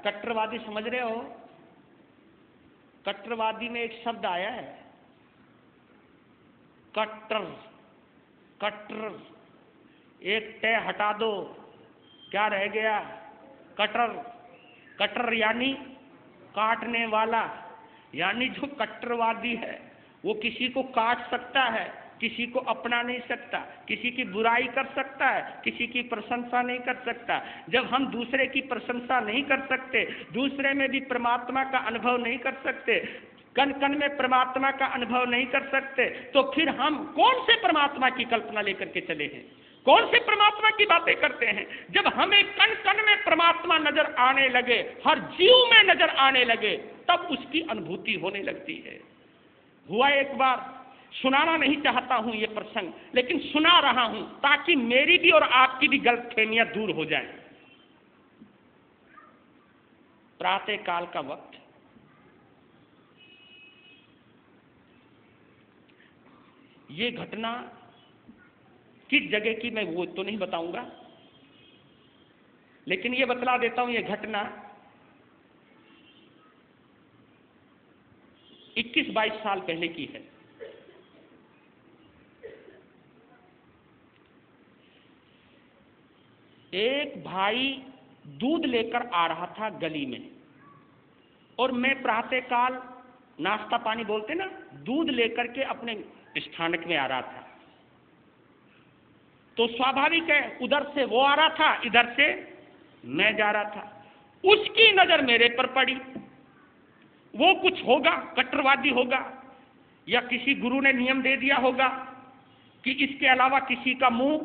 कट्टरवादी समझ रहे हो? कट्टरवादी में एक शब्द आया है कट्टर। कट्टर, एक टे हटा दो, क्या रह गया? कटर। कटर यानी काटने वाला। यानी जो कट्टरवादी है वो किसी को काट सकता है, किसी को अपना नहीं सकता, किसी की बुराई कर सकता है, किसी की प्रशंसा नहीं कर सकता। जब हम दूसरे की प्रशंसा नहीं कर सकते, दूसरे में भी परमात्मा का अनुभव नहीं कर सकते, कण कण में परमात्मा का अनुभव नहीं कर सकते, तो फिर हम कौन से परमात्मा की कल्पना लेकर के चले हैं? कौन से परमात्मा की बातें करते हैं? जब हमें कण कण में परमात्मा नजर आने लगे, हर जीव में नजर आने लगे, तब उसकी अनुभूति होने लगती है। हुआ एक बार, सुनाना नहीं चाहता हूं ये प्रसंग, लेकिन सुना रहा हूं ताकि मेरी भी और आपकी भी गलतफहमियां दूर हो जाएं। प्रातः काल का वक्त, ये घटना किस जगह की मैं वो तो नहीं बताऊंगा, लेकिन ये बतला देता हूं, ये घटना 21-22 साल पहले की है। एक भाई दूध लेकर आ रहा था गली में, और मैं प्रातःकाल नाश्ता पानी बोलते ना, दूध लेकर के अपने स्थानक में आ रहा था। तो स्वाभाविक है, उधर से वो आ रहा था, इधर से मैं जा रहा था। उसकी नजर मेरे पर पड़ी। वो कुछ होगा, कट्टरवादी होगा, या किसी गुरु ने नियम दे दिया होगा कि इसके अलावा किसी का मुंह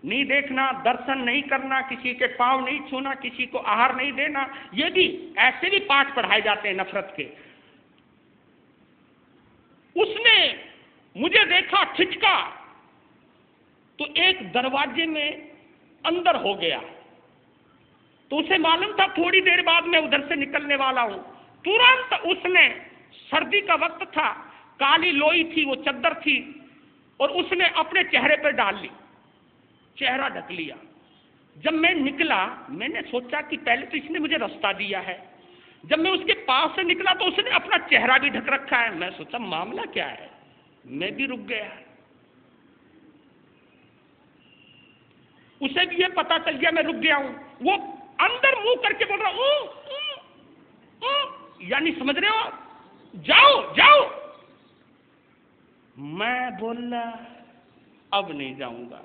नहीं देखना, दर्शन नहीं करना, किसी के पांव नहीं छूना, किसी को आहार नहीं देना। ये भी ऐसे भी पाठ पढ़ाए जाते हैं नफरत के। उसने मुझे देखा, ठिठका, तो एक दरवाजे में अंदर हो गया। तो उसे मालूम था थोड़ी देर बाद मैं उधर से निकलने वाला हूं। तुरंत उसने, सर्दी का वक्त था, काली लोई थी, वो चद्दर थी, और उसने अपने चेहरे पर डाल ली, चेहरा ढक लिया। जब मैं निकला, मैंने सोचा कि पहले तो इसने मुझे रास्ता दिया है। जब मैं उसके पास से निकला तो उसने अपना चेहरा भी ढक रखा है। मैं सोचा मामला क्या है, मैं भी रुक गया। उसे भी ये पता चल गया मैं रुक गया हूं। वो अंदर मुंह करके बोल रहा यानी समझ रहे हो, जाओ जाओ। मैं बोला अब नहीं जाऊंगा,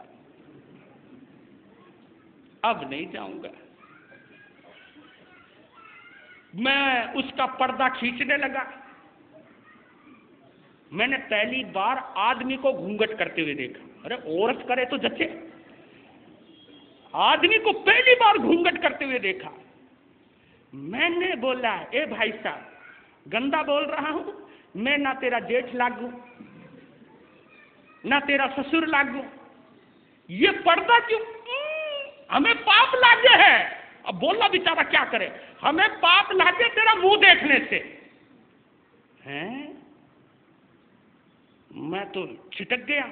अब नहीं जाऊंगा। मैं उसका पर्दा खींचने लगा। मैंने पहली बार आदमी को घूंघट करते हुए देखा। अरे औरत करे तो जच्चे, आदमी को पहली बार घूंघट करते हुए देखा। मैंने बोला, ए भाई साहब, गंदा बोल रहा हूं मैं, ना तेरा जेठ लागू, ना तेरा ससुर लागू, ये पर्दा क्यों? हमें पाप लागे है। अब बोला बेचारा क्या करे, हमें पाप लागे तेरा मुंह देखने से। हैं? मैं तो छिटक गया,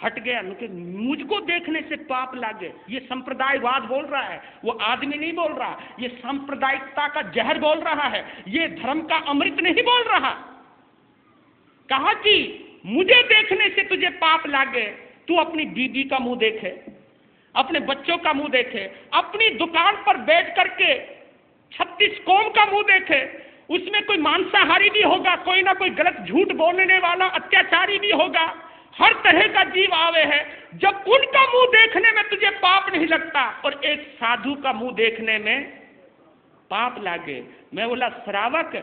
हट गया। मुझको देखने से पाप लागे, ये संप्रदायवाद बोल रहा है, वो आदमी नहीं बोल रहा। ये सांप्रदायिकता का जहर बोल रहा है, ये धर्म का अमृत नहीं बोल रहा। कहा कि मुझे देखने से तुझे पाप लागे, तू अपनी बीबी का मुंह देखे, अपने बच्चों का मुंह देखे, अपनी दुकान पर बैठ करके 36 कौम का मुंह देखे। उसमें कोई मांसाहारी भी होगा, कोई ना कोई गलत झूठ बोलने वाला अत्याचारी भी होगा, हर तरह का जीव आवे है। जब उनका मुंह देखने में तुझे पाप नहीं लगता और एक साधु का मुंह देखने में पाप लागे। मैं बोला, श्रावक,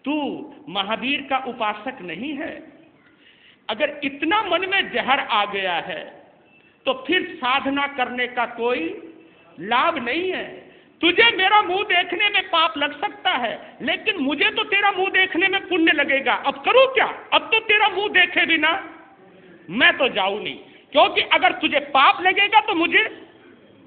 तू महावीर का उपासक नहीं है। अगर इतना मन में जहर आ गया है तो फिर साधना करने का कोई लाभ नहीं है। तुझे मेरा मुंह देखने में पाप लग सकता है, लेकिन मुझे तो तेरा मुंह देखने में पुण्य लगेगा। अब करूं क्या? अब तो तेरा मुंह देखे बिना मैं तो जाऊं नहीं, क्योंकि अगर तुझे पाप लगेगा तो मुझे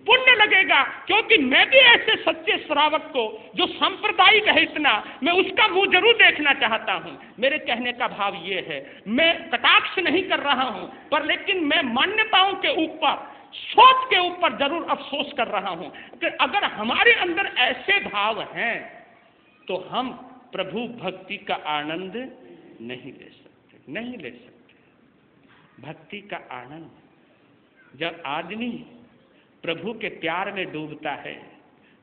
पुण्य लगेगा। क्योंकि मैं भी ऐसे सच्चे श्रावक को, जो सांप्रदायिक है इतना, मैं उसका मुंह जरूर देखना चाहता हूं। मेरे कहने का भाव ये है, मैं कटाक्ष नहीं कर रहा हूं, पर लेकिन मैं मान्यताओं के ऊपर, सोच के ऊपर जरूर अफसोस कर रहा हूं कि अगर हमारे अंदर ऐसे भाव हैं तो हम प्रभु भक्ति का आनंद नहीं ले सकते, नहीं ले सकते। भक्ति का आनंद जब आदमी प्रभु के प्यार में डूबता है,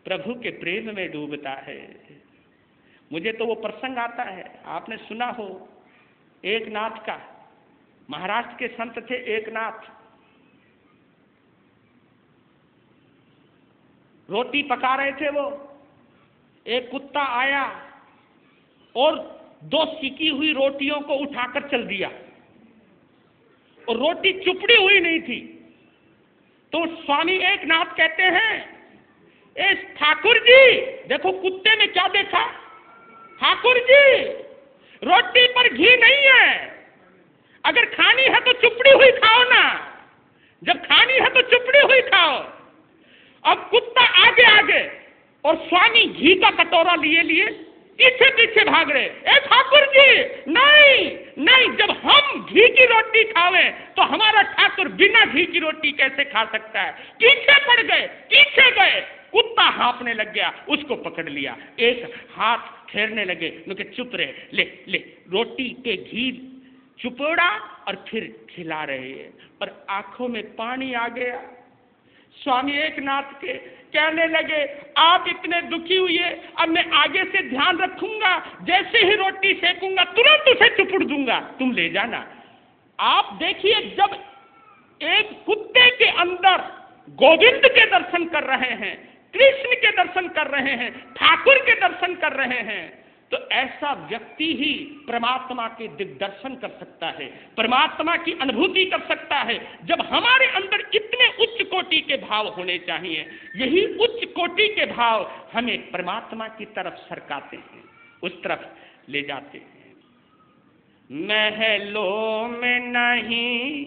प्रभु के प्रेम में डूबता है। मुझे तो वो प्रसंग आता है, आपने सुना हो एकनाथ का। महाराष्ट्र के संत थे एकनाथ। रोटी पका रहे थे वो, एक कुत्ता आया और 2 सिकी हुई रोटियों को उठाकर चल दिया और रोटी चुपड़ी हुई नहीं थी। तो स्वामी एकनाथ कहते हैं, ए ठाकुर जी देखो कुत्ते में क्या देखा, ठाकुर जी रोटी पर घी नहीं है, अगर खानी है तो चुपड़ी हुई खाओ ना, जब खानी है तो चुपड़ी हुई खाओ। अब कुत्ता आगे आगे और स्वामी घी का कटोरा लिए लिए पीछे पीछे भाग रहे। ए ठाकुर जी नहीं नहीं, जब हम घी की रोटी खावे तो हमारा ठाकुर बिना घी की रोटी कैसे खा सकता है। पीछे पड़ गए, पीछे गए, कुत्ता हाँफने लग गया, उसको पकड़ लिया, एक हाथ फेरने लगे, उनके चुप रहे, ले ले रोटी पे घी चुपोड़ा और फिर खिला रहे हैं और आंखों में पानी आ गया। स्वामी एकनाथ के कहने लगे, आप इतने दुखी हुए, अब मैं आगे से ध्यान रखूंगा, जैसे ही रोटी सेकूंगा तुरंत उसे चुपड़ दूंगा, तुम ले जाना। आप देखिए, जब एक कुत्ते के अंदर गोविंद के दर्शन कर रहे हैं, कृष्ण के दर्शन कर रहे हैं, ठाकुर के दर्शन कर रहे हैं, तो ऐसा व्यक्ति ही परमात्मा के दिग्दर्शन कर सकता है, परमात्मा की अनुभूति कर सकता है। जब हमारे अंदर इतने उच्च कोटि के भाव होने चाहिए, यही उच्च कोटि के भाव हमें परमात्मा की तरफ सरकाते हैं, उस तरफ ले जाते हैं। महलों में नहीं,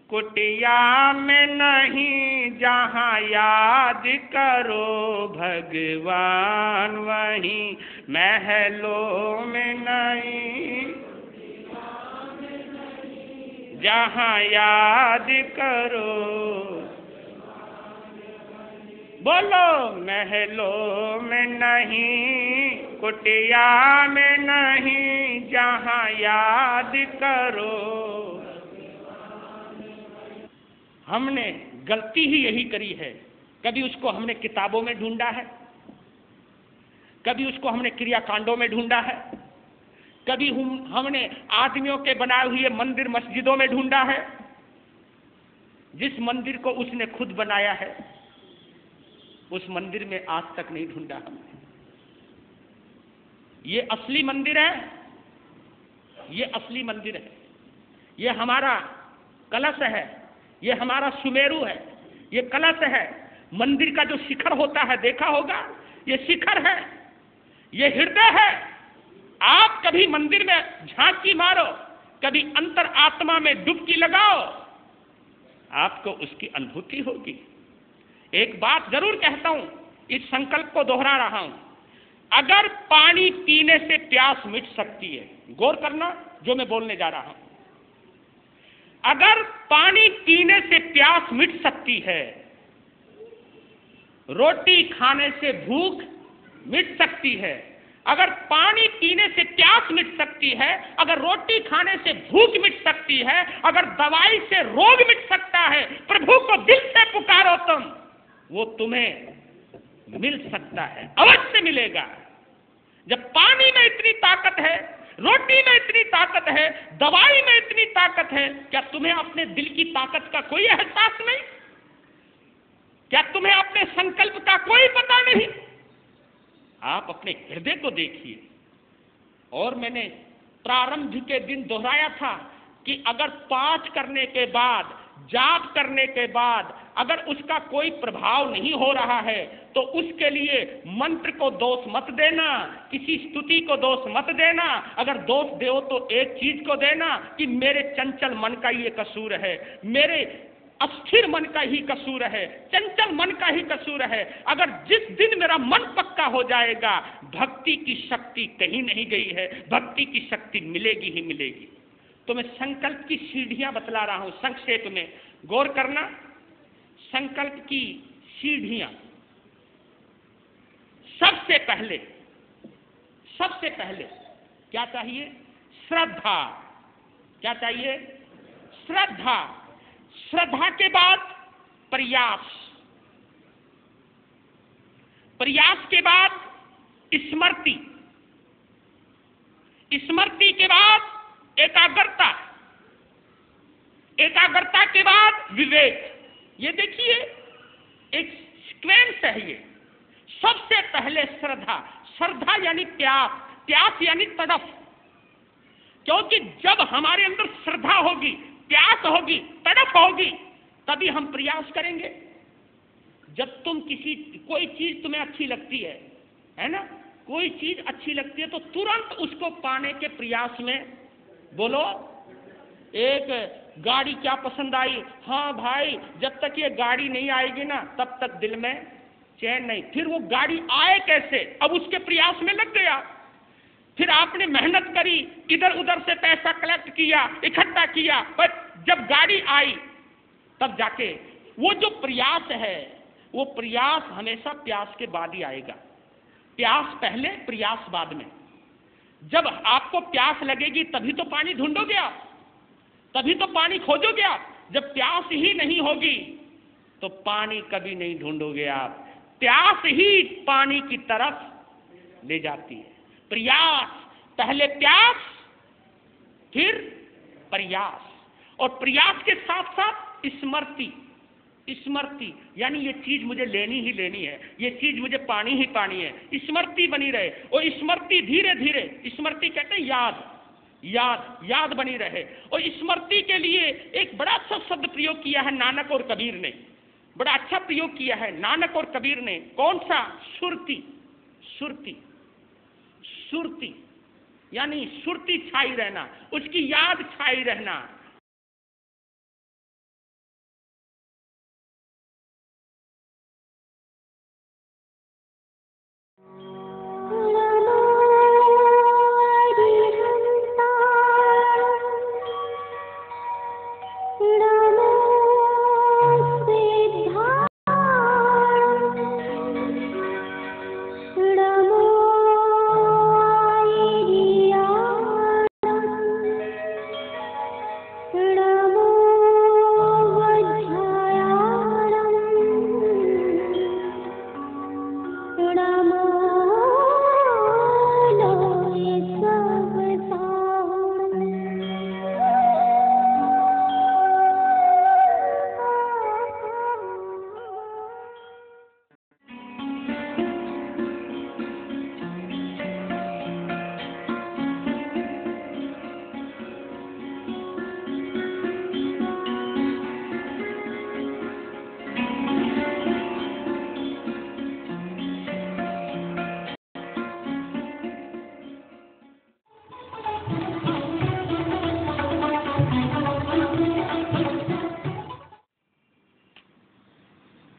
कुटिया में नहीं, जहाँ याद करो भगवान वहीं। महलों में नहीं, जहाँ याद करो, बोलो महलों में नहीं, कुटिया में नहीं, जहाँ याद करो। हमने गलती ही यही करी है, कभी उसको हमने किताबों में ढूंढा है, कभी उसको हमने क्रियाकांडों में ढूंढा है, कभी हमने आदमियों के बनाए हुए मंदिर मस्जिदों में ढूंढा है। जिस मंदिर को उसने खुद बनाया है उस मंदिर में आज तक नहीं ढूंढा हमने। ये असली मंदिर है, ये असली मंदिर है, ये हमारा कलश है, ये हमारा सुमेरु है, ये कलश है। मंदिर का जो शिखर होता है देखा होगा, ये शिखर है, ये हृदय है। आप कभी मंदिर में झांकी मारो, कभी अंतर आत्मा में डुबकी लगाओ, आपको उसकी अनुभूति होगी। एक बात जरूर कहता हूं, इस संकल्प को दोहरा रहा हूं, अगर पानी पीने से प्यास मिट सकती है, गौर करना जो मैं बोलने जा रहा हूं, अगर पानी पीने से प्यास मिट सकती है, रोटी खाने से भूख मिट सकती है, अगर पानी पीने से प्यास मिट सकती है, अगर रोटी खाने से भूख मिट सकती है, अगर दवाई से रोग मिट सकता है, प्रभु को दिल से पुकारो तुम, वो तुम्हें मिल सकता है, अवश्य मिलेगा। जब पानी में इतनी ताकत है, रोटी में इतनी ताकत है, दवाई में इतनी ताकत है, क्या तुम्हें अपने दिल की ताकत का कोई एहसास नहीं? क्या तुम्हें अपने संकल्प का कोई पता नहीं? आप अपने हृदय को देखिए। और मैंने प्रारंभ के दिन दोहराया था कि अगर पाठ करने के बाद, जाप करने के बाद अगर उसका कोई प्रभाव नहीं हो रहा है तो उसके लिए मंत्र को दोष मत देना, किसी स्तुति को दोष मत देना। अगर दोष दो तो एक चीज को देना कि मेरे चंचल मन का ये कसूर है, मेरे अस्थिर मन का ही कसूर है, चंचल मन का ही कसूर है। अगर जिस दिन मेरा मन पक्का हो जाएगा, भक्ति की शक्ति कहीं नहीं गई है, भक्ति की शक्ति मिलेगी ही मिलेगी। तो मैं संकल्प की सीढ़ियां बतला रहा हूं संक्षेप में, गौर करना। संकल्प की सीढ़ियां, सबसे पहले सबसे पहले क्या चाहिए? श्रद्धा। क्या चाहिए? श्रद्धा। श्रद्धा के बाद प्रयास, प्रयास के बाद स्मृति, स्मृति के बाद एकाग्रता, एकाग्रता के बाद विवेक। ये देखिए एक सीक्वेंस है ये। सबसे पहले श्रद्धा, श्रद्धा यानी प्यास, प्यास यानी तड़फ। क्योंकि जब हमारे अंदर श्रद्धा होगी, प्यास होगी, तड़फ होगी, तभी हम प्रयास करेंगे। जब तुम कोई चीज तुम्हें अच्छी लगती है ना, कोई चीज अच्छी लगती है तो तुरंत उसको पाने के प्रयास में बोलो। एक गाड़ी क्या पसंद आई? हाँ भाई, जब तक ये गाड़ी नहीं आएगी ना तब तक दिल में चैन नहीं। फिर वो गाड़ी आए कैसे? अब उसके प्रयास में लग गया। फिर आपने मेहनत करी, इधर उधर से पैसा कलेक्ट किया, इकट्ठा किया, पर जब गाड़ी आई तब जाके वो जो प्रयास है, वो प्रयास हमेशा प्यास के बाद ही आएगा। प्यास पहले, प्रयास बाद में। जब आपको प्यास लगेगी तभी तो पानी ढूंढोगे आप, तभी तो पानी खोजोगे आप। जब प्यास ही नहीं होगी तो पानी कभी नहीं ढूंढोगे आप। प्यास ही पानी की तरफ ले जाती है। प्रयास, पहले प्यास फिर प्रयास, और प्रयास के साथ साथ स्मृति। स्मृति यानी ये चीज मुझे लेनी ही लेनी है, ये चीज मुझे पानी ही पानी है। स्मृति बनी रहे, और स्मृति धीरे धीरे, स्मृति कहते हैं याद, याद, याद बनी रहे। और स्मृति के लिए एक बड़ा अच्छा शब्द प्रयोग किया है नानक और कबीर ने, बड़ा अच्छा प्रयोग किया है नानक और कबीर ने। कौन सा? सुरती। सुरती, सुरती यानी सुरती छाई रहना, उसकी याद छाई रहना।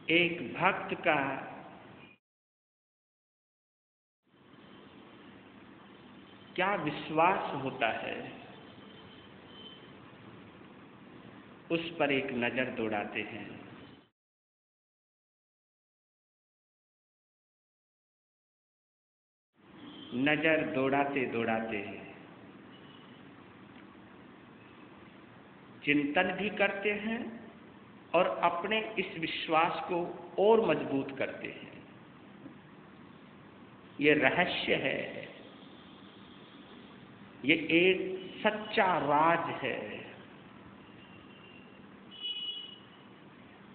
एक भक्त का क्या विश्वास होता है, उस पर एक नजर दौड़ाते हैं। नजर दौड़ाते दौड़ाते चिंतन भी करते हैं और अपने इस विश्वास को और मजबूत करते हैं। ये रहस्य है, ये एक सच्चा राज है।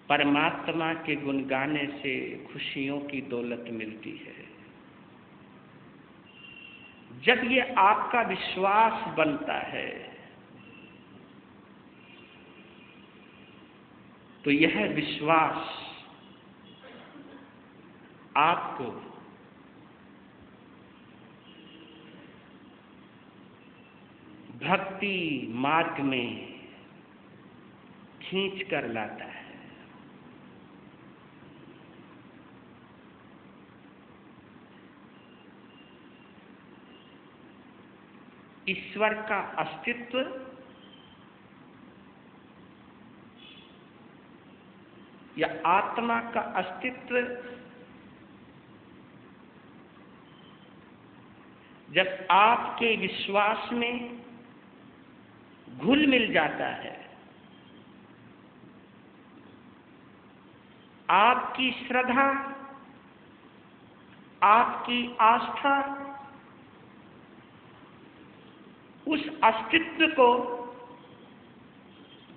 परमात्मा के गुण गाने से खुशियों की दौलत मिलती है। जब ये आपका विश्वास बनता है तो यह विश्वास आपको भक्ति मार्ग में खींच कर लाता है। ईश्वर का अस्तित्व या आत्मा का अस्तित्व जब आपके विश्वास में घुल मिल जाता है, आपकी श्रद्धा, आपकी आस्था उस अस्तित्व को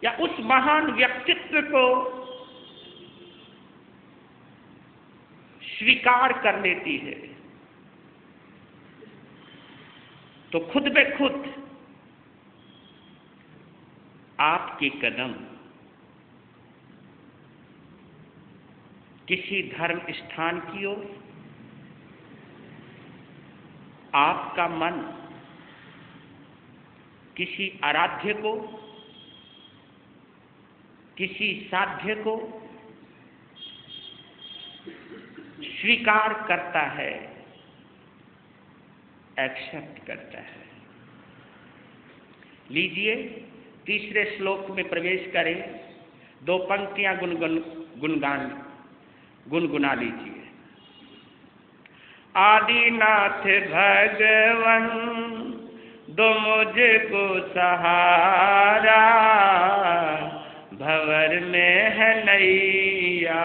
या उस महान व्यक्तित्व को स्वीकार कर लेती है, तो खुद ब खुद आपके कदम किसी धर्म स्थान की ओर, आपका मन किसी आराध्य को, किसी साध्य को स्वीकार करता है, एक्सेप्ट करता है। लीजिए तीसरे श्लोक में प्रवेश करें, 2 पंक्तियां गुनगुना लीजिए। आदिनाथ भगवन दो मुझको सहारा, भंवर में है नैया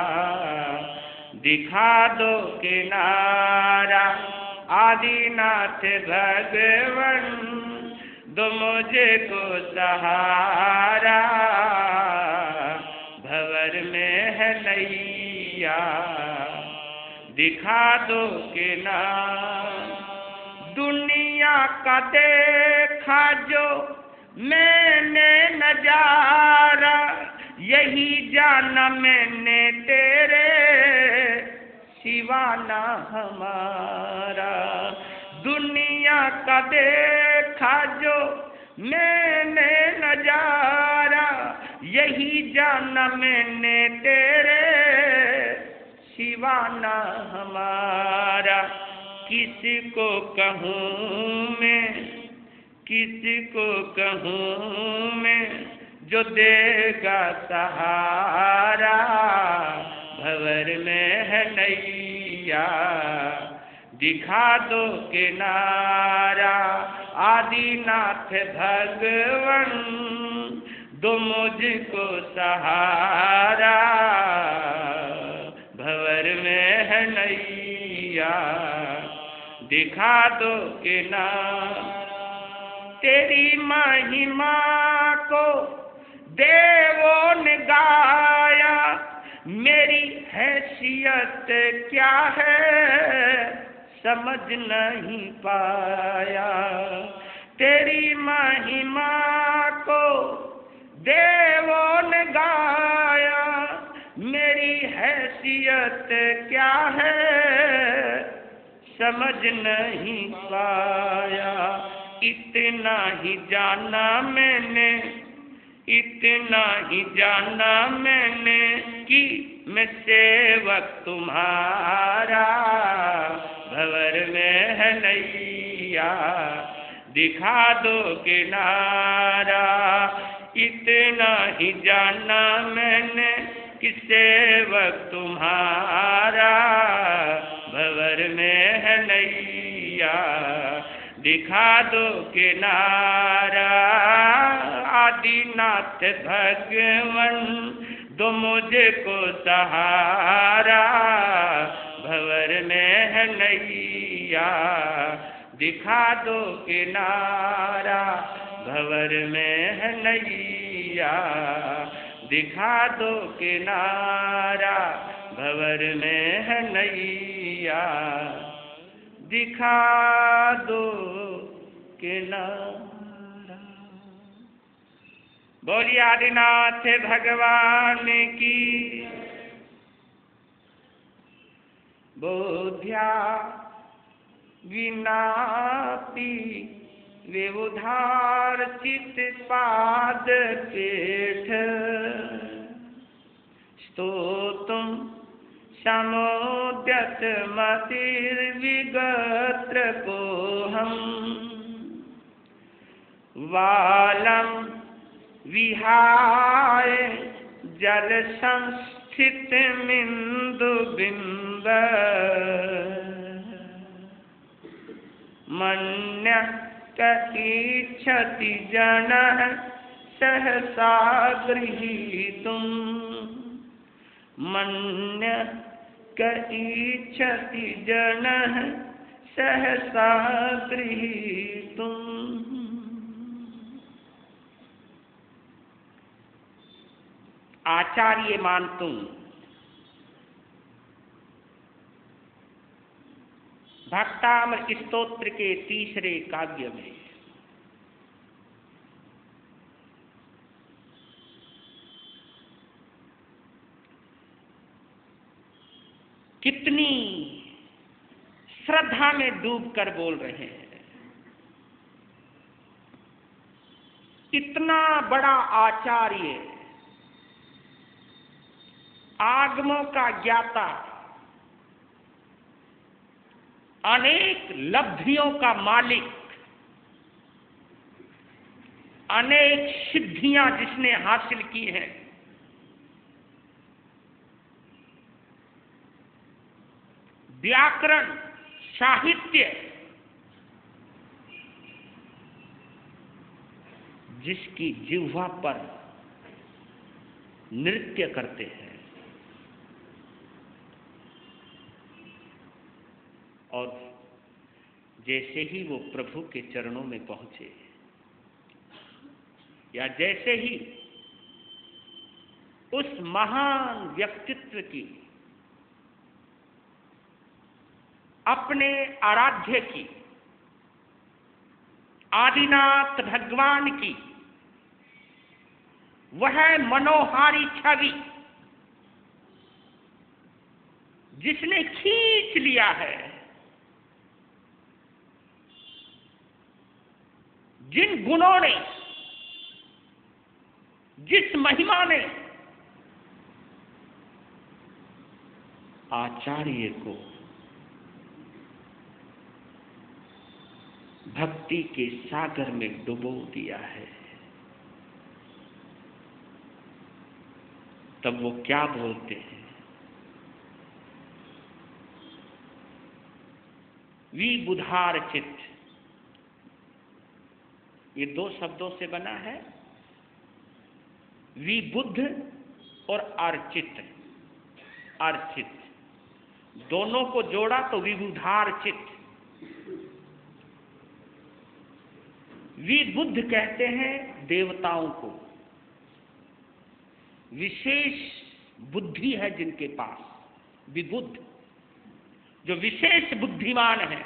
दिखा दो किनारा। आदिनाथ भगवन दो मुझको सहारा, भंवर में है नैया दिखा दो किनारा। दुनिया का देखा जो मैंने नजारा, यही जाना मैंने तेरे सिवा ना हमारा। दुनिया का देखा जो मैंने नजारा, यही जाना मैंने तेरे सिवा ना हमारा। किसको कहूँ मैं, किसको कहूँ मैं, जो देगा सहारा, भंवर में है नैया दिखा दो किनारा। आदिनाथ भगवन दो मुझको सहारा, भंवर में है नैया दिखा दो किनारा। तेरी महिमा को देवों ने गाया, मेरी हैसियत क्या है समझ नहीं पाया। तेरी महिमा को देवों ने गाया, मेरी हैसियत क्या है समझ नहीं पाया। इतना ही जाना मैंने, इतना ही जाना मैंने कि मैं सेवक तुम्हारा, भंवर में है नैया दिखा दो किनारा। इतना ही जाना मैंने कि सेवक तुम्हारा, भंवर में है नैया दिखा दो किनारा। आदिनाथ भगवन दो मुझको सहारा, भंवर में है नैया दिखा दो किनारा। भंवर में है नैया दिखा दो किनारा, भंवर में है नैया दिखा दो किनारा। बोलिए आदिनाथ भगवान की। बोध्या विनापी वे उधार चित पाद पेठ, स्तोतुम समुद्यत मतिर्विगत्र को हम, वालम विहाय जल संस्थित मिंदु बिंब, मन्यः क इच्छति जनः सहसा गृहीतुम्। मन्यः क इच्छति जनः सहसा गृहीतुम्। आचार्य मानतुं भक्तामृत स्तोत्र के तीसरे काव्य में कितनी श्रद्धा में डूबकर बोल रहे हैं। इतना बड़ा आचार्य, आगमों का ज्ञाता, अनेक लब्धियों का मालिक, अनेक सिद्धियां जिसने हासिल की हैं, व्याकरण, साहित्य, जिसकी जिह्वा पर नृत्य करते हैं, और जैसे ही वो प्रभु के चरणों में पहुंचे, या जैसे ही उस महान व्यक्तित्व की, अपने आराध्य की, आदिनाथ भगवान की वह मनोहारी छवि जिसने खींच लिया है, जिन गुणों ने, जिस महिमा ने आचार्य को भक्ति के सागर में डुबो दिया है, तब वो क्या बोलते हैं? विबुधार चित्त, ये दो शब्दों से बना है, विबुद्ध और अर्चित। अर्चित दोनों को जोड़ा तो विबुधार चित्त। विबुद्ध कहते हैं देवताओं को, विशेष बुद्धि है जिनके पास, विबुद्ध जो विशेष बुद्धिमान है,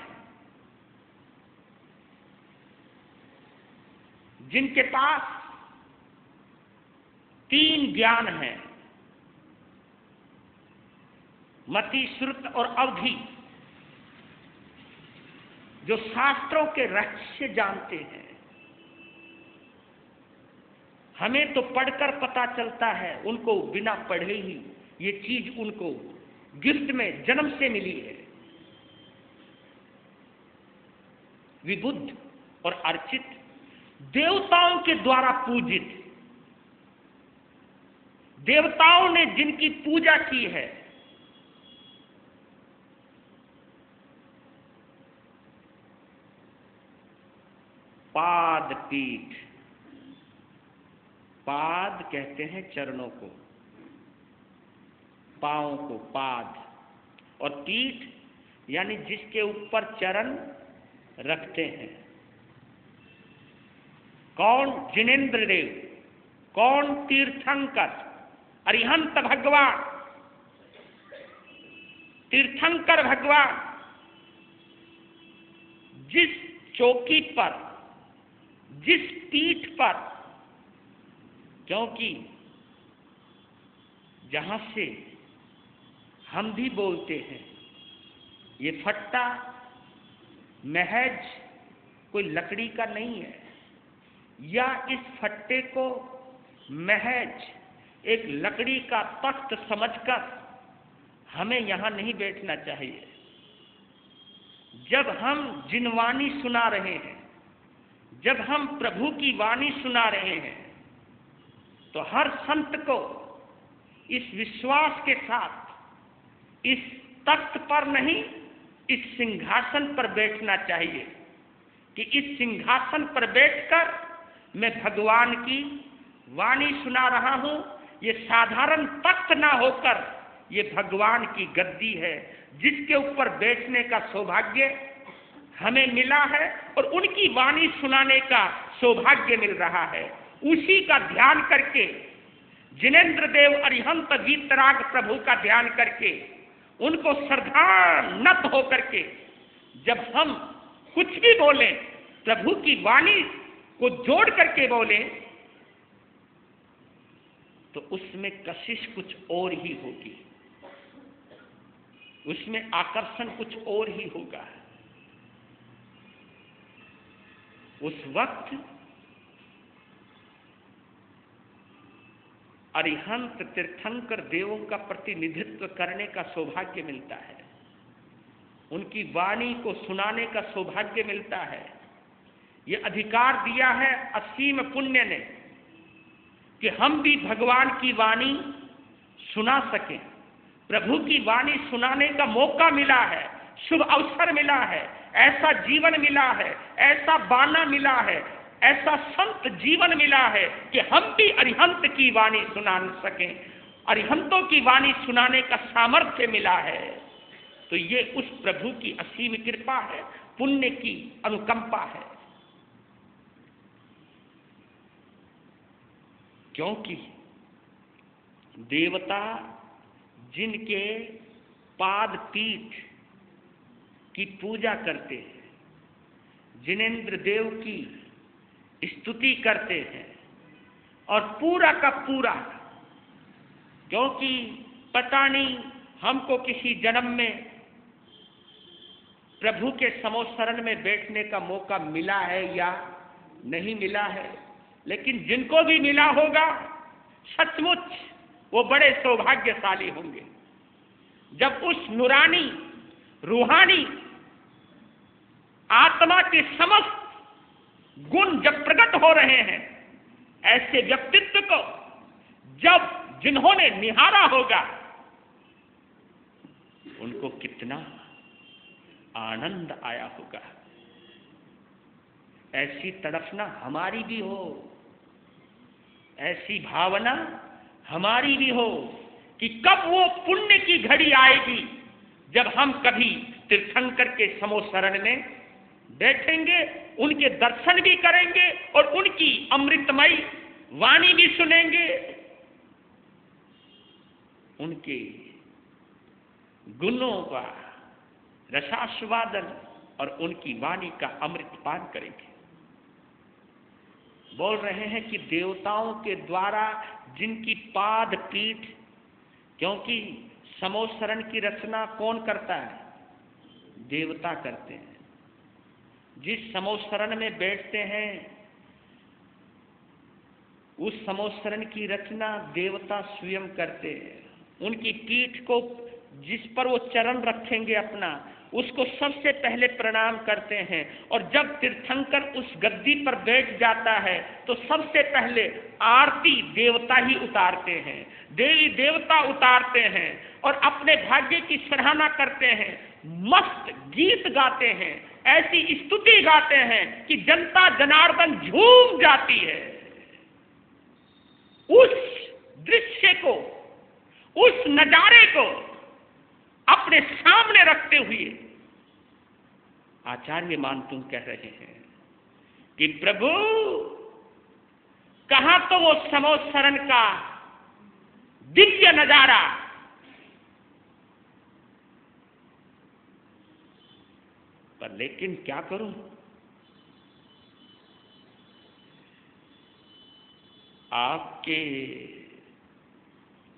जिनके पास 3 ज्ञान है, मति, श्रुत और अवधि, जो शास्त्रों के रहस्य जानते हैं। हमें तो पढ़कर पता चलता है, उनको बिना पढ़े ही ये चीज उनको गिफ्ट में जन्म से मिली है। विबुद्ध और अर्चित, देवताओं के द्वारा पूजित, देवताओं ने जिनकी पूजा की है, पाद पीठ। पाद कहते हैं चरणों को, पांवों को पाद, और पीठ यानी जिसके ऊपर चरण रखते हैं। कौन? जिनेंद्र देव। कौन? तीर्थंकर, अरिहंत भगवान, तीर्थंकर भगवान। जिस चौकी पर, जिस पीठ पर, क्योंकि जहां से हम भी बोलते हैं, ये फट्टा महज कोई लकड़ी का नहीं है, या इस फट्टे को महज एक लकड़ी का तख्त समझकर हमें यहां नहीं बैठना चाहिए। जब हम जिनवाणी सुना रहे हैं, जब हम प्रभु की वाणी सुना रहे हैं, तो हर संत को इस विश्वास के साथ इस तख्त पर नहीं, इस सिंहासन पर बैठना चाहिए कि इस सिंहासन पर बैठकर मैं भगवान की वाणी सुना रहा हूं। ये साधारण तख्त ना होकर ये भगवान की गद्दी है, जिसके ऊपर बैठने का सौभाग्य हमें मिला है और उनकी वाणी सुनाने का सौभाग्य मिल रहा है। उसी का ध्यान करके, जिनेंद्र देव अरिहंत वीतराग प्रभु का ध्यान करके, उनको श्रद्धानत होकर के जब हम कुछ भी बोलें, प्रभु की वाणी को जोड़ करके बोलें, तो उसमें कशिश कुछ और ही होगी, उसमें आकर्षण कुछ और ही होगा। उस वक्त अरिहंत तीर्थंकर देवों का प्रतिनिधित्व करने का सौभाग्य मिलता है, उनकी वाणी को सुनाने का सौभाग्य मिलता है। यह अधिकार दिया है असीम पुण्य ने कि हम भी भगवान की वाणी सुना सकें। प्रभु की वाणी सुनाने का मौका मिला है, शुभ अवसर मिला है, ऐसा जीवन मिला है, ऐसा बाना मिला है, ऐसा संत जीवन मिला है कि हम भी अरिहंत की वाणी सुना सकें। अरिहंतों की वाणी सुनाने का सामर्थ्य मिला है। तो ये उस प्रभु की असीम कृपा है, पुण्य की अनुकंपा है। क्योंकि देवता जिनके पाद पीठ की पूजा करते हैं, जिनेंद्र देव की स्तुति करते हैं, और पूरा का पूरा, क्योंकि पता नहीं हमको किसी जन्म में प्रभु के समोशरण में बैठने का मौका मिला है या नहीं मिला है, लेकिन जिनको भी मिला होगा सचमुच वो बड़े सौभाग्यशाली होंगे। जब उस नूरानी रूहानी आत्मा के समस्त गुण जब प्रकट हो रहे हैं, ऐसे व्यक्तित्व को जब जिन्होंने निहारा होगा, उनको कितना आनंद आया होगा। ऐसी तड़फना हमारी भी हो, ऐसी भावना हमारी भी हो कि कब वो पुण्य की घड़ी आएगी जब हम कभी तीर्थंकर के समोशरण में बैठेंगे, उनके दर्शन भी करेंगे और उनकी अमृतमयी वाणी भी सुनेंगे, उनके गुणों का रसास्वादन और उनकी वाणी का अमृत पान करेंगे। बोल रहे हैं कि देवताओं के द्वारा जिनकी पाद पीठ, क्योंकि समोशरण की रचना कौन करता है? देवता करते हैं। जिस समोशरण में बैठते हैं उस समोशरण की रचना देवता स्वयं करते हैं। उनकी पीठ को, जिस पर वो चरण रखेंगे अपना, उसको सबसे पहले प्रणाम करते हैं। और जब तीर्थंकर उस गद्दी पर बैठ जाता है तो सबसे पहले आरती देवता ही उतारते हैं, देवी देवता उतारते हैं और अपने भाग्य की सराहना करते हैं, मस्त गीत गाते हैं, ऐसी स्तुति गाते हैं कि जनता जनार्दन झूम जाती है। उस दृश्य को, उस नजारे को अपने सामने रखते हुए आचार्य मानतुम कह रहे हैं कि प्रभु, कहां तो वो समोशरण का दिव्य नजारा, पर लेकिन क्या करूं,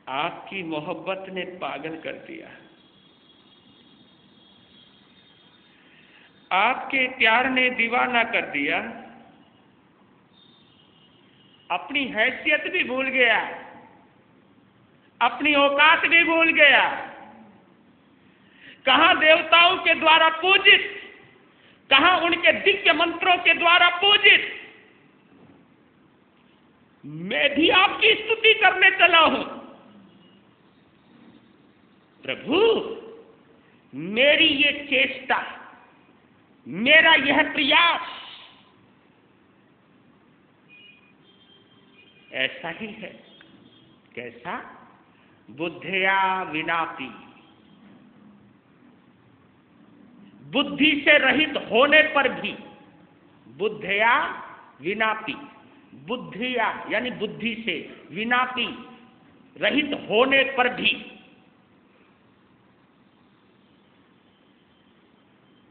आपकी मोहब्बत ने पागल कर दिया, आपके प्यार ने दीवाना कर दिया। अपनी हैसियत भी भूल गया, अपनी औकात भी भूल गया। कहां देवताओं के द्वारा पूजित, कहां उनके दिव्य मंत्रों के द्वारा पूजित, मैं भी आपकी स्तुति करने चला हूं। प्रभु, मेरी ये चेष्टा, मेरा यह प्रयास ऐसा ही है। कैसा? बुद्धया विनापि, बुद्धि से रहित होने पर भी, बुद्धया विनापि, बुद्धिया यानी बुद्धि से, विनापि रहित होने पर भी,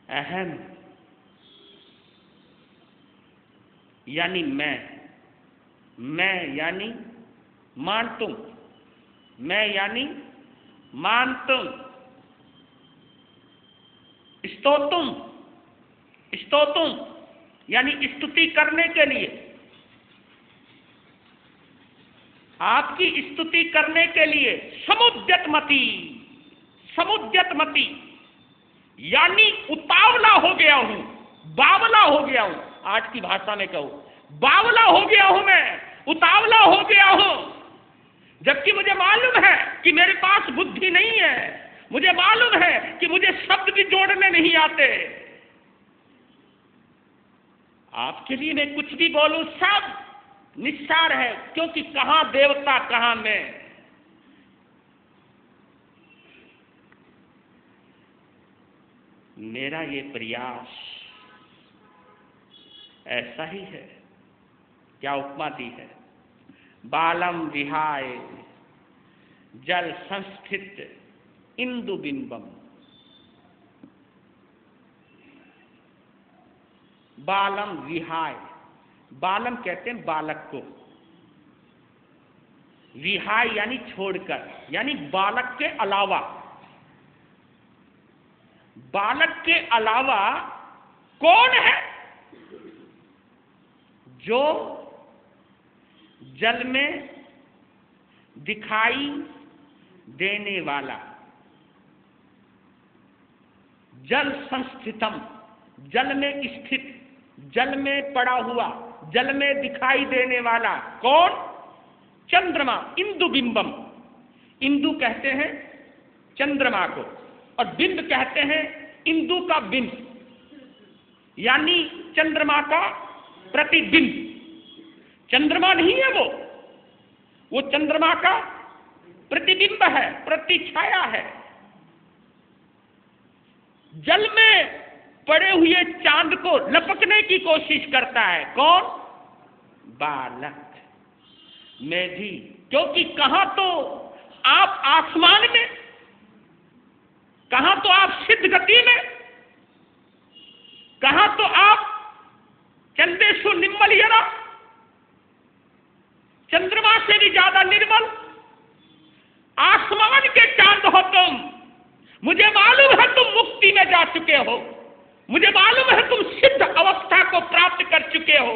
अहम यानी मैं यानी मान तुम, मैं यानी मान तुम, स्तोतुम यानी स्तुति करने के लिए, आपकी स्तुति करने के लिए, समुद्यतमति यानी उतावला हो गया हूं, बावला हो गया हूं। आज की भाषा में कहूं, बावला हो गया हूं, मैं उतावला हो गया हूं, जबकि मुझे मालूम है कि मेरे पास बुद्धि नहीं है, मुझे मालूम है कि मुझे शब्द भी जोड़ने नहीं आते। आपके लिए मैं कुछ भी बोलूं सब निस्सार है, क्योंकि कहां देवता कहां मैं। मेरा ये प्रयास ऐसा ही है। क्या उपमा दी है? बालम विहाय जल संस्थित इंदु बिंबम। बालम विहाय, बालम कहते हैं बालक को, विहाय यानी छोड़कर, यानी बालक के अलावा। बालक के अलावा कौन है? जो जल में दिखाई देने वाला, जल संस्थितम, जल में स्थित, जल में पड़ा हुआ, जल में दिखाई देने वाला। कौन? चंद्रमा, इंदु बिंबम। इंदु कहते हैं चंद्रमा को, और बिंब कहते हैं इंदु का बिंब, यानी चंद्रमा का प्रतिबिंब। चंद्रमा नहीं है वो चंद्रमा का प्रतिबिंब है, प्रतिछाया है। जल में पड़े हुए चांद को लपकने की कोशिश करता है। कौन? बालक। मैं भी, क्योंकि कहां तो आप आसमान में, कहां तो आप सिद्ध गति में, कहां तो आप चंदेशु निर्मल यरा, चंद्रमा से भी ज्यादा निर्मल आसमान के चांद हो तुम। मुझे मालूम है तुम मुक्ति में जा चुके हो, मुझे मालूम है तुम सिद्ध अवस्था को प्राप्त कर चुके हो।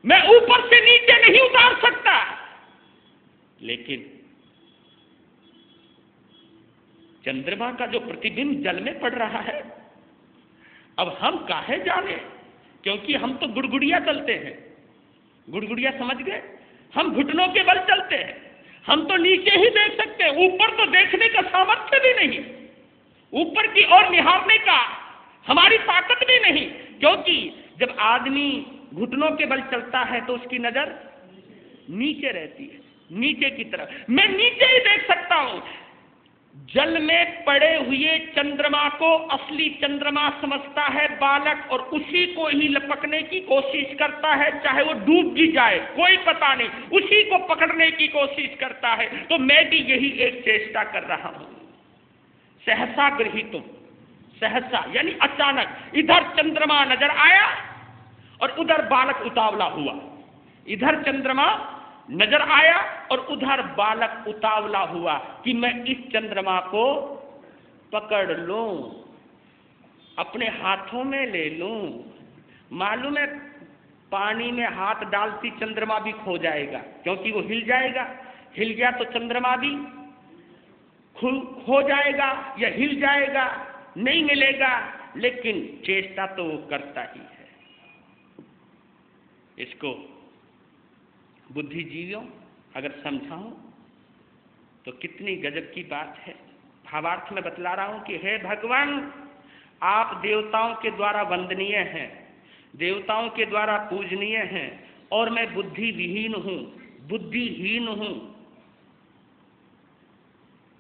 मैं ऊपर से नीचे नहीं उतार सकता, लेकिन चंद्रमा का जो प्रतिबिंब जल में पड़ रहा है, अब हम काहे जाने, क्योंकि हम तो गुड़गुड़िया चलते हैं। गुड़गुड़िया समझ गए? हम घुटनों के बल चलते हैं, हम तो नीचे ही देख सकते हैं, ऊपर तो देखने का सामर्थ्य भी नहीं, ऊपर की ओर निहारने का हमारी ताकत भी नहीं। क्योंकि जब आदमी घुटनों के बल चलता है तो उसकी नजर नीचे रहती है, नीचे की तरफ। मैं नीचे ही देख सकता हूं। जल में पड़े हुए चंद्रमा को असली चंद्रमा समझता है बालक, और उसी को ही लपकने की कोशिश करता है, चाहे वो डूब भी जाए कोई पता नहीं, उसी को पकड़ने की कोशिश करता है। तो मैं भी यही एक चेष्टा कर रहा हूं। सहसा गृहीतुम, सहसा यानी अचानक इधर चंद्रमा नजर आया और उधर बालक उतावला हुआ। इधर चंद्रमा नजर आया और उधर बालक उतावला हुआ कि मैं इस चंद्रमा को पकड़ लूं, अपने हाथों में ले लूं। मालूम है पानी में हाथ डालती चंद्रमा भी खो जाएगा, क्योंकि वो हिल जाएगा। हिल गया तो चंद्रमा भी खो जाएगा या हिल जाएगा, नहीं मिलेगा, लेकिन चेष्टा तो वो करता ही है। इसको बुद्धिजीवियों अगर समझाऊं तो कितनी गजब की बात है। भावार्थ में बतला रहा हूं कि हे भगवान, आप देवताओं के द्वारा वंदनीय हैं, देवताओं के द्वारा पूजनीय हैं, और मैं बुद्धि विहीन हूं, बुद्धिहीन हूं,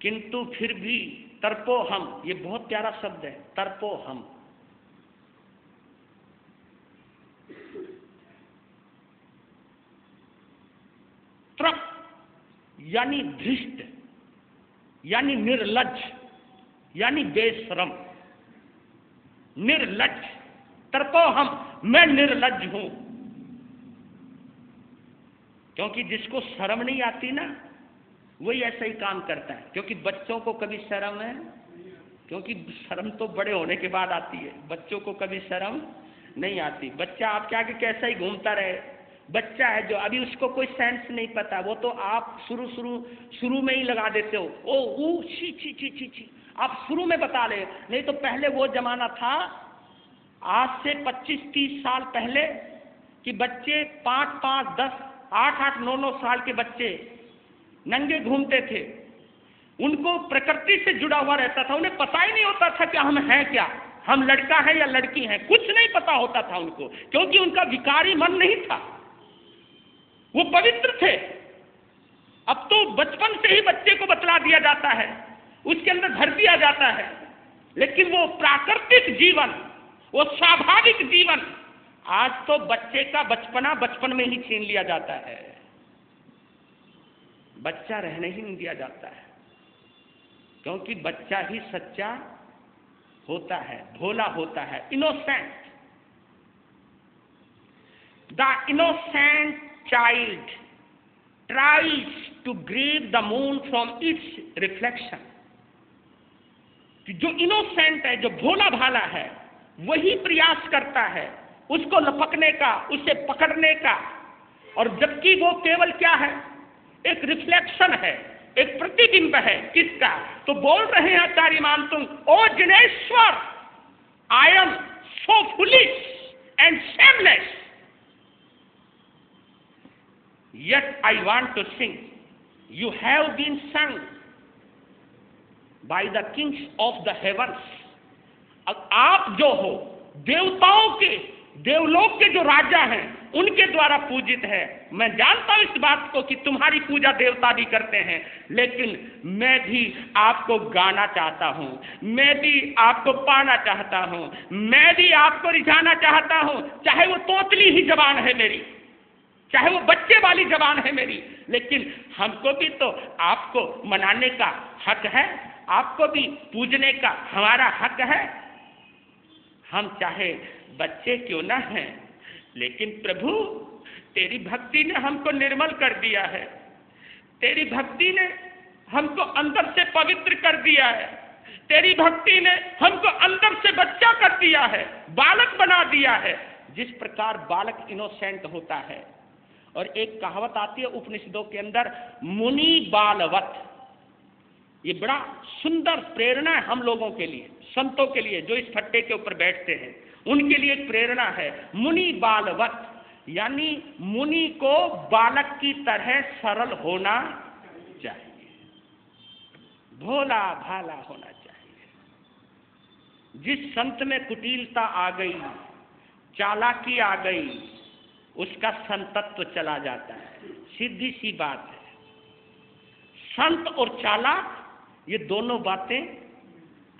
किंतु फिर भी तर्पो हम, ये बहुत प्यारा शब्द है, तर्पो हम। त्रप यानी धृष्ट, यानी निर्लज्ज, यानी बेशरम, निर्लज्ज। तर्पो हम, मैं निर्लज्ज हूं। क्योंकि जिसको शर्म नहीं आती ना, वही ऐसा ही काम करता है। क्योंकि बच्चों को कभी शर्म है, क्योंकि शर्म तो बड़े होने के बाद आती है, बच्चों को कभी शर्म नहीं आती। बच्चा आपके आगे कैसा ही घूमता रहे, बच्चा है जो अभी उसको कोई सेंस नहीं पता, वो तो आप शुरू में ही लगा देते हो, ओ छी छी छी छी छी, आप शुरू में बता ले। नहीं तो पहले वो जमाना था, आज से 25-30 साल पहले, कि बच्चे 5-5, 10, 8-8, 9-9 साल के बच्चे नंगे घूमते थे। उनको प्रकृति से जुड़ा हुआ रहता था, उन्हें पता ही नहीं होता था कि हम हैं क्या, हम लड़का है या लड़की हैं, कुछ नहीं पता होता था उनको, क्योंकि उनका विकारी मन नहीं था, वो पवित्र थे। अब तो बचपन से ही बच्चे को बतला दिया जाता है, उसके अंदर भर दिया जाता है, लेकिन वो प्राकृतिक जीवन, वो स्वाभाविक जीवन, आज तो बच्चे का बचपना बचपन में ही छीन लिया जाता है, बच्चा रहने ही नहीं दिया जाता है। क्योंकि बच्चा ही सच्चा होता है, भोला होता है, innocent. The innocent child tries to grab the moon from its reflection। कि जो इनोसेंट है, जो भोला भाला है, वही प्रयास करता है उसको लपकने का, उसे पकड़ने का। और जबकि वो केवल क्या है, एक रिफ्लेक्शन है, एक प्रतिबिंब है। किसका? तो बोल रहे हैं आचार्य मानतुंग, ओ Jineshwar, I am so foolish and shameless, yet I want to sing. You have been sung by the kings of the heavens। अब आप जो हो, देवताओं के, देवलोक के जो राजा हैं, उनके द्वारा पूजित है। मैं जानता हूं इस बात को कि तुम्हारी पूजा देवता भी करते हैं, लेकिन मैं भी आपको गाना चाहता हूं, मैं भी आपको पाना चाहता हूं, मैं भी आपको रिझाना चाहता हूं। चाहे वो तोतली ही जबान है मेरी, चाहे वो बच्चे वाली जबान है मेरी, लेकिन हमको भी तो आपको मनाने का हक है, आपको भी पूजने का हमारा हक है। हम चाहे बच्चे क्यों ना हैं, लेकिन प्रभु तेरी भक्ति ने हमको निर्मल कर दिया है, तेरी भक्ति ने हमको अंदर से पवित्र कर दिया है, तेरी भक्ति ने हमको अंदर से बच्चा कर दिया है, बालक बना दिया है। जिस प्रकार बालक इनोसेंट होता है, और एक कहावत आती है उपनिषदों के अंदर, मुनि बालवत। ये बड़ा सुंदर प्रेरणा है हम लोगों के लिए, संतों के लिए, जो इस फट्टे के ऊपर बैठते हैं, उनके लिए एक प्रेरणा है, मुनि बालवत। यानी मुनि को बालक की तरह सरल होना चाहिए, भोला भाला होना चाहिए। जिस संत में कुटिलता आ गई, चालाकी आ गई, उसका संतत्व चला जाता है। सीधी सी बात है, संत और चालाक ये दोनों बातें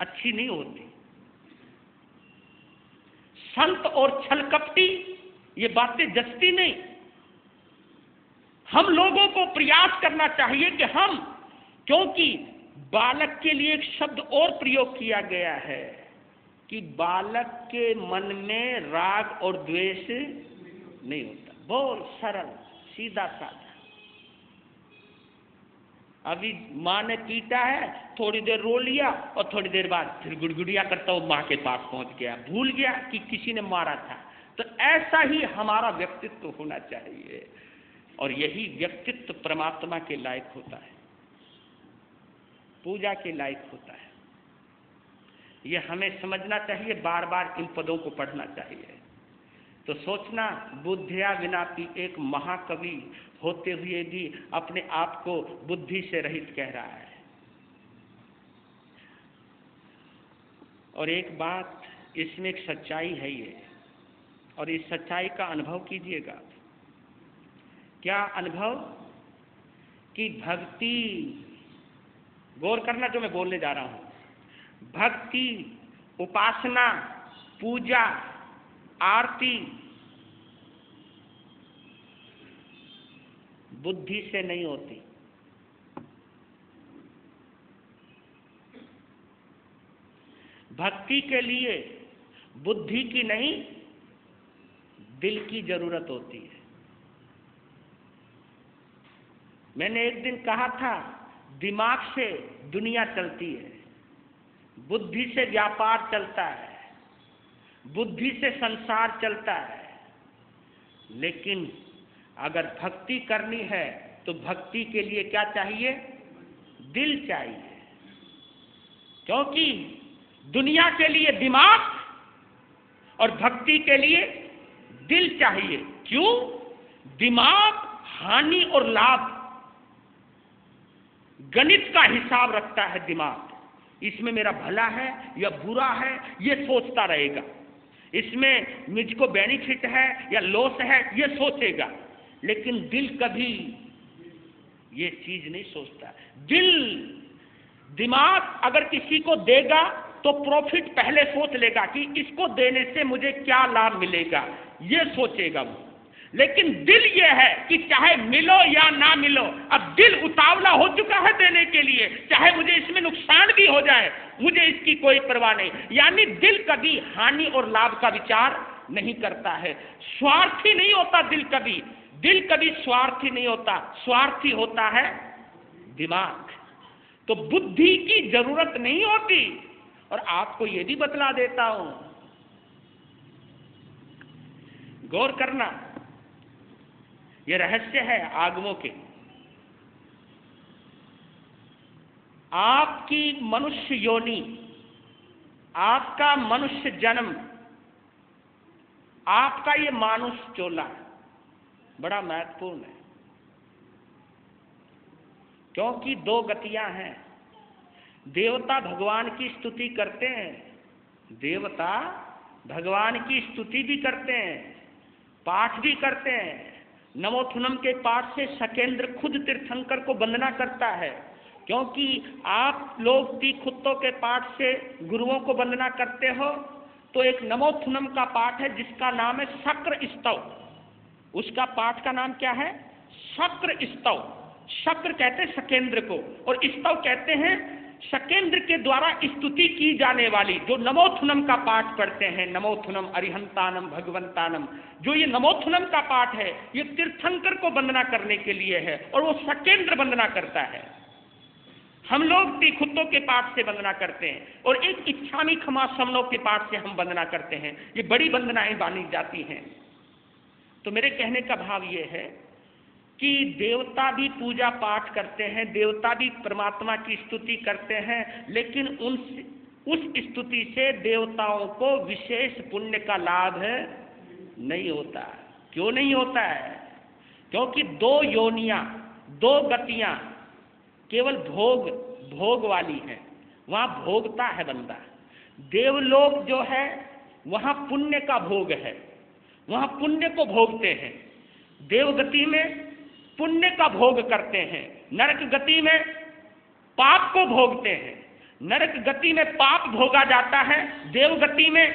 अच्छी नहीं होती। संत और छलकपटी ये बातें जचती नहीं। हम लोगों को प्रयास करना चाहिए कि हम, क्योंकि बालक के लिए एक शब्द और प्रयोग किया गया है कि बालक के मन में राग और द्वेष नहीं होता, बोल सरल सीधा साधा। अभी माँ ने पीटा है, थोड़ी देर रो लिया और थोड़ी देर बाद फिर गुड़गुड़िया करता वो माँ के पास पहुंच गया, भूल गया कि किसी ने मारा था। तो ऐसा ही हमारा व्यक्तित्व होना चाहिए, और यही व्यक्तित्व परमात्मा के लायक होता है, पूजा के लायक होता है। ये हमें समझना चाहिए, बार बार इन पदों को पढ़ना चाहिए। तो सोचना, बुद्धिया विनापी एक महाकवि होते हुए भी अपने आप को बुद्धि से रहित कह रहा है। और एक बात इसमें एक सच्चाई है ये, और इस सच्चाई का अनुभव कीजिएगा। क्या अनुभव? कि भक्ति, गौर करना जो मैं बोलने जा रहा हूं, भक्ति, उपासना, पूजा, आरती बुद्धि से नहीं होती। भक्ति के लिए बुद्धि की नहीं, दिल की जरूरत होती है। मैंने एक दिन कहा था, दिमाग से दुनिया चलती है, बुद्धि से व्यापार चलता है, बुद्धि से संसार चलता है। लेकिन अगर भक्ति करनी है तो भक्ति के लिए क्या चाहिए? दिल चाहिए। क्योंकि दुनिया के लिए दिमाग और भक्ति के लिए दिल चाहिए। क्यों? दिमाग हानि और लाभ, गणित का हिसाब रखता है दिमाग। इसमें मेरा भला है या बुरा है ये सोचता रहेगा, इसमें मुझको बेनिफिट है या लॉस है ये सोचेगा। लेकिन दिल कभी ये चीज नहीं सोचता। दिमाग अगर किसी को देगा तो प्रॉफिट पहले सोच लेगा कि इसको देने से मुझे क्या लाभ मिलेगा, ये सोचेगा वो। लेकिन दिल ये है कि चाहे मिलो या ना मिलो, अब दिल उतावला हो चुका है देने के लिए, चाहे मुझे इसमें नुकसान भी हो जाए, मुझे इसकी कोई परवाह नहीं। यानी दिल कभी हानि और लाभ का विचार नहीं करता है, स्वार्थी नहीं होता दिल कभी। दिल कभी स्वार्थी नहीं होता, स्वार्थी होता है दिमाग। तो बुद्धि की जरूरत नहीं होती। और आपको यह भी बतला देता हूं, गौर करना, यह रहस्य है आगमों के। आपकी मनुष्य योनि, आपका मनुष्य जन्म, आपका ये मानुष चोला बड़ा महत्वपूर्ण है। क्योंकि दो गतियां हैं। देवता भगवान की स्तुति करते हैं, देवता भगवान की स्तुति भी करते हैं, पाठ भी करते हैं। नमोथुनम के पाठ से सकेंद्र खुद तीर्थंकर को वंदना करता है। क्योंकि आप लोग तीखुत्तों के पाठ से गुरुओं को वंदना करते हो, तो एक नमोथुनम का पाठ है जिसका नाम है शक्र स्तव। उसका पाठ का नाम क्या है? शक्र स्तव। शक्र कहते हैं सकेंद्र को, और स्तव कहते हैं सकेंद्र के द्वारा स्तुति की जाने वाली। जो नमोथुनम का पाठ पढ़ते हैं, नमोथुनम अरिहंतानम भगवंतानम, जो ये नमोथुनम का पाठ है ये तीर्थंकर को वंदना करने के लिए है, और वो सकेंद्र वंदना करता है। हम लोग तीखुत्तों के पाठ से वंदना करते हैं, और एक इच्छामी खमा समनों के पाठ से हम वंदना करते हैं। ये बड़ी वंदनाएं मानी जाती हैं। तो मेरे कहने का भाव ये है कि देवता भी पूजा पाठ करते हैं, देवता भी परमात्मा की स्तुति करते हैं, लेकिन उस स्तुति से देवताओं को विशेष पुण्य का लाभ नहीं होता। क्यों नहीं होता है? क्योंकि दो योनियां, दो गतियां केवल भोग वाली हैं। वहां भोगता है बंदा। देवलोक जो है वहां पुण्य का भोग है, वहां पुण्य को भोगते हैं। देवगति में पुण्य का भोग करते हैं, नरक गति में पाप को भोगते हैं। नरक गति में पाप भोगा जाता है, देवगति में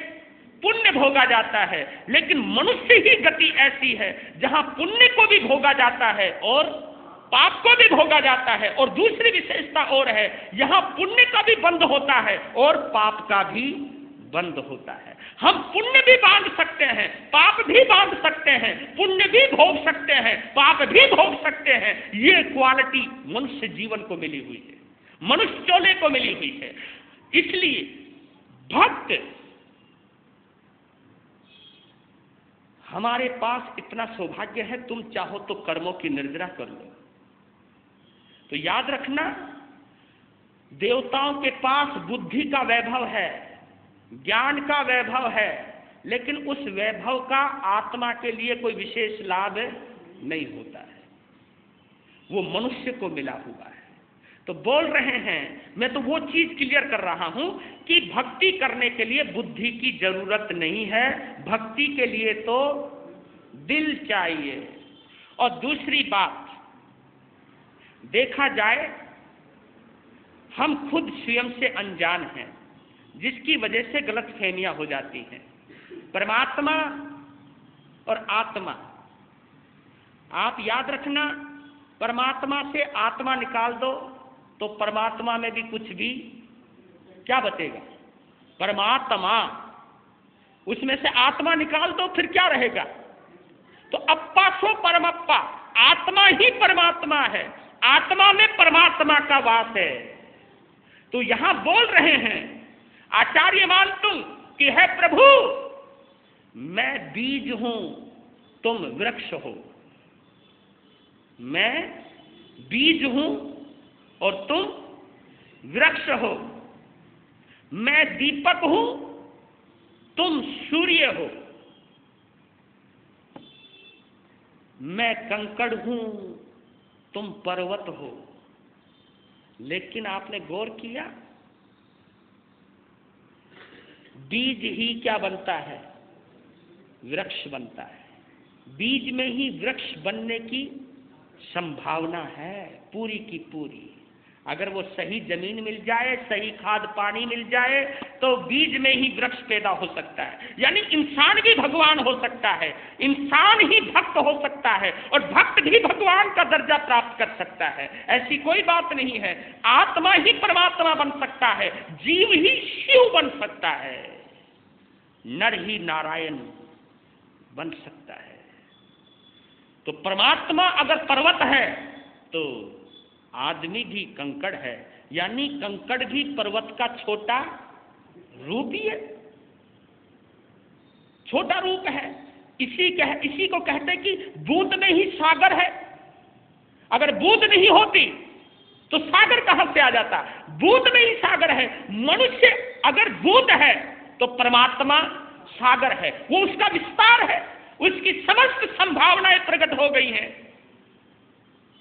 पुण्य भोगा जाता है। लेकिन मनुष्य ही गति ऐसी है जहां पुण्य को भी भोगा जाता है और पाप को भी भोगा जाता है। और दूसरी विशेषता और है, यहां पुण्य का भी बंध होता है और पाप का भी बंद होता है। हम पुण्य भी बांध सकते हैं, पाप भी बांध सकते हैं, पुण्य भी भोग सकते हैं, पाप भी भोग सकते हैं। ये क्वालिटी मनुष्य जीवन को मिली हुई है, मनुष्य चोले को मिली हुई है। इसलिए भक्त हमारे पास इतना सौभाग्य है, तुम चाहो तो कर्मों की निर्जरा कर लो। तो याद रखना, देवताओं के पास बुद्धि का वैभव है, ज्ञान का वैभव है, लेकिन उस वैभव का आत्मा के लिए कोई विशेष लाभ नहीं होता है, वो मनुष्य को मिला हुआ है। तो बोल रहे हैं, मैं तो वो चीज क्लियर कर रहा हूं कि भक्ति करने के लिए बुद्धि की जरूरत नहीं है, भक्ति के लिए तो दिल चाहिए। और दूसरी बात, देखा जाए हम खुद स्वयं से अनजान हैं, जिसकी वजह से गलतफहमियां हो जाती हैं। परमात्मा और आत्मा, आप याद रखना, परमात्मा से आत्मा निकाल दो तो परमात्मा में भी कुछ भी क्या बचेगा? परमात्मा, उसमें से आत्मा निकाल दो फिर क्या रहेगा? तो अप्पा सो परमप्पा, आत्मा ही परमात्मा है, आत्मा में परमात्मा का वास है। तो यहां बोल रहे हैं आचार्य मानतुंग कि है प्रभु, मैं बीज हूं, तुम वृक्ष हो। मैं बीज हूं और तुम वृक्ष हो। मैं दीपक हूं, तुम सूर्य हो। मैं कंकड़ हूं, तुम पर्वत हो। लेकिन आपने गौर किया, बीज ही क्या बनता है? वृक्ष बनता है। बीज में ही वृक्ष बनने की संभावना है पूरी की पूरी। अगर वो सही जमीन मिल जाए, सही खाद पानी मिल जाए, तो बीज में ही वृक्ष पैदा हो सकता है। यानी इंसान भी भगवान हो सकता है, इंसान ही भक्त हो सकता है, और भक्त भी भगवान का दर्जा प्राप्त कर सकता है। ऐसी कोई बात नहीं है। आत्मा ही परमात्मा बन सकता है, जीव ही शिव बन सकता है, नर ही नारायण बन सकता है। तो परमात्मा अगर पर्वत है तो आदमी भी कंकड़ है, यानी कंकड़ भी पर्वत का छोटा रूप ही है, छोटा रूप है। इसी को कहते हैं कि बूंद में ही सागर है। अगर बूंद नहीं होती तो सागर कहां से आ जाता? बूंद में ही सागर है। मनुष्य अगर बूंद है तो परमात्मा सागर है, वो उसका विस्तार है, उसकी समस्त संभावनाएं प्रकट हो गई हैं।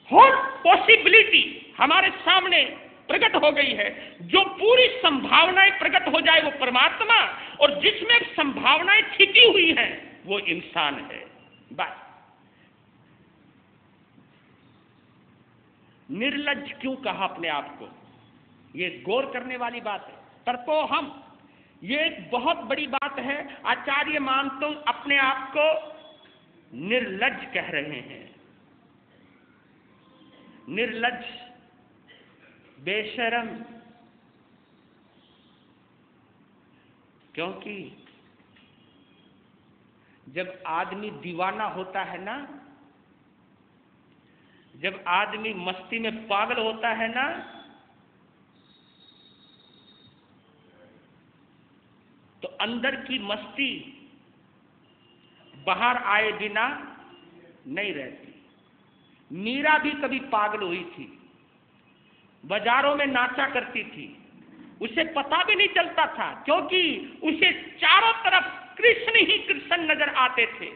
हर पॉसिबिलिटी हमारे सामने प्रकट हो गई है। जो पूरी संभावनाएं प्रकट हो जाए वो परमात्मा, और जिसमें संभावनाएं छिपी हुई हैं वो इंसान है। बस। निर्लज्ज क्यों कहा अपने आप को? ये गौर करने वाली बात है। पर तो हम, ये एक बहुत बड़ी बात है। आचार्य मानतुंग अपने आप को निर्लज्ज कह रहे हैं। निर्लज्ज, बेशरम, क्योंकि जब आदमी दीवाना होता है ना, जब आदमी मस्ती में पागल होता है ना, तो अंदर की मस्ती बाहर आए बिना नहीं रहती। मीरा भी कभी पागल हुई थी, बाजारों में नाचा करती थी, उसे पता भी नहीं चलता था, क्योंकि उसे चारों तरफ कृष्ण ही कृष्ण नजर आते थे।